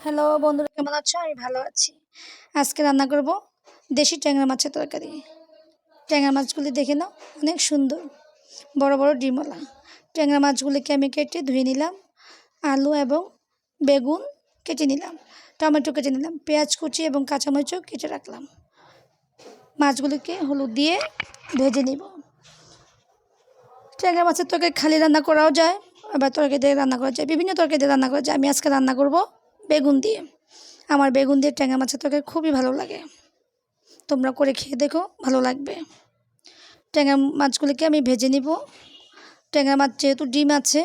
Hello বন্ধুরা, কেমন আছো? আমি ভালো আছি। আজকে রান্না করব দেশি ট্যাংরা মাছের তরকারি। ট্যাংরা মাছগুলি দেখে নাও, অনেক সুন্দর, বড় বড় ডিমওয়ালা। ট্যাংরা মাছগুলিকে আমি কেটে ধুয়ে নিলাম। আলু এবং বেগুন কেটে নিলাম, টমেটো কেটে নিলাম, পেঁয়াজ কুচি এবং কাঁচামরিচও কেটে রাখলাম। মাছগুলিকে হলুদ দিয়ে ভেজে নিব। ট্যাংরা মাছের তরকারি খালি রান্না করাও যায়, আবার তরকারি দিয়ে রান্না করা যায়, বিভিন্ন তরকারি দিয়ে রান্না করা যায়। আমি আজকে রান্না করব বেগুন দিয়ে। আমার বেগুন দিয়ে ট্যাংরা মাছের তরকারি খুবই ভালো লাগে। তোমরা করে খেয়ে দেখো, ভালো লাগবে। ট্যাংরা মাছগুলিকে আমি ভেজে নিব। ট্যাংরা মাছ যেহেতু ডিম আছে,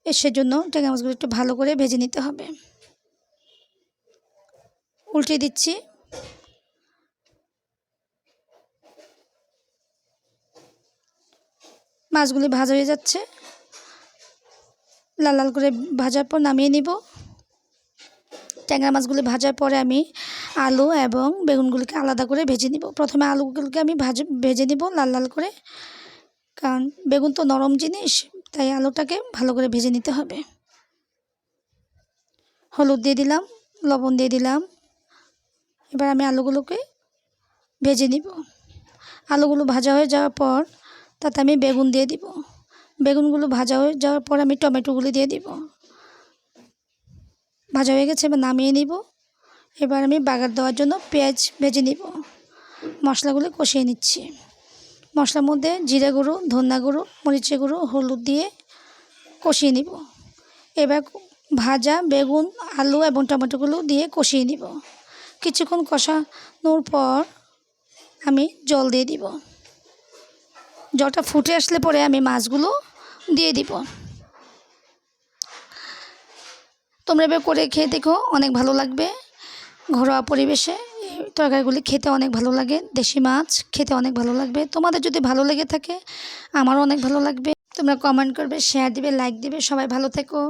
সেজন্য ট্যাংরা মাছগুলো একটু ভালো করে ভেজে নিতে হবে। উল্টে দিচ্ছি। মাছগুলি ভাজা হয়ে যাচ্ছে। লাল লাল করে ভাজার পর নামিয়ে নিব। ট্যাংরা মাছগুলি ভাজার পরে আমি আলু এবং বেগুনগুলিকে আলাদা করে ভেজে নিব। প্রথমে আলুগুলোকে আমি ভেজে নিব লাল লাল করে, কারণ বেগুন তো নরম জিনিস, তাই আলুটাকে ভালো করে ভেজে নিতে হবে। হলুদ দিয়ে দিলাম, লবণ দিয়ে দিলাম। এবার আমি আলুগুলোকে ভেজে নিব। আলুগুলো ভাজা হয়ে যাওয়ার পর তাতে আমি বেগুন দিয়ে দিব। বেগুনগুলো ভাজা হয়ে যাওয়ার পর আমি টমেটোগুলি দিয়ে দিব। ভাজা হয়ে গেছে, এবার নামিয়ে নিব। এবার আমি বাগার দেওয়ার জন্য পেঁয়াজ ভেজে নিব। মশলাগুলো কষিয়ে নিচ্ছি। মশলার মধ্যে জিরে গুঁড়ো, ধনিয়া গুঁড়ো, মরিচের গুঁড়ো, হলুদ দিয়ে কষিয়ে নিব। এবার ভাজা বেগুন, আলু এবং টমেটোগুলো দিয়ে কষিয়ে নিব। কিছুক্ষণ কষানোর পর আমি জল দিয়ে দিব। জলটা ফুটে আসলে পরে আমি মাছগুলো দিয়ে দিব। তোমরা এবার করে খেয়ে দেখো, অনেক ভালো লাগবে। ঘরোয়া পরিবেশে এই তরকারিগুলি খেতে অনেক ভালো লাগে। দেশি মাছ খেতে অনেক ভালো লাগবে। তোমাদের যদি ভালো লেগে থাকে, আমারও অনেক ভালো লাগবে। তোমরা কমেন্ট করবে, শেয়ার দিবে, লাইক দিবে। সবাই ভালো থেকো।